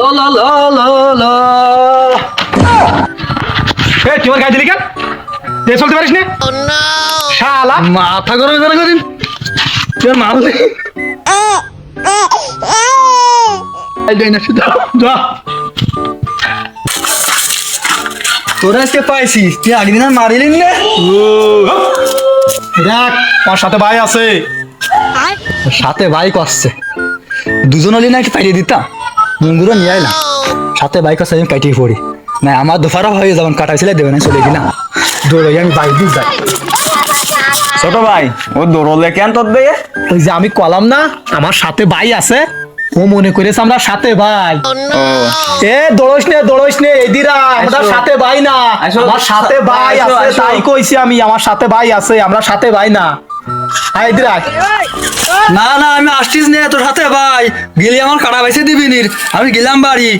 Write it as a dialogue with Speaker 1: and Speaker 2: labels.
Speaker 1: লা লা লা লা লা। এ তুই আমার গায়ে দিলি কেন? তুই চলতে পারিস না? শালা মাথা গরম করে কদিন তুই আর মারলি। যা
Speaker 2: তোরা আজকে পাইছিস তুই আগের দিন আর মারিলি না।
Speaker 1: দেখ আমার সাথে ভাই আছে।
Speaker 2: সাথে বাইক আসছে দুজন হলি না একটু পাইয়ে দিতাম বন্ধুরা নিয়ে আইলাম সাথে বাইক আসছে আমি কাটিয়ে পড়ি না আমার দোফারা হয়ে যাবেন কাটাইছিল দেবে না চলে গেলাম দৌড়াই আমি বাইক দিয়ে যাই।
Speaker 3: ছোট ভাই ও দৌড়লে কেন তোর দিয়ে?
Speaker 1: ওই যে আমি কলাম না আমার সাথে ভাই আছে, ও মনে করেছে আমরা সাথে ভাই। এ দৌড়স নে এদিরা আমরা
Speaker 3: আসো।
Speaker 1: সাথে ভাই না,
Speaker 3: আসো।
Speaker 1: আমার সাথে ভাই
Speaker 3: আসো,
Speaker 1: আছে
Speaker 3: আসো।
Speaker 1: তাই কইছি আমি আমার সাথে ভাই আছে আমরা সাথে ভাই না। আয় এদিরা
Speaker 2: না না আমি আসছিস নে তোর সাথে ভাই গেলি আমার কাটা বাইসে দিবি নির আমি গেলাম বাড়ি।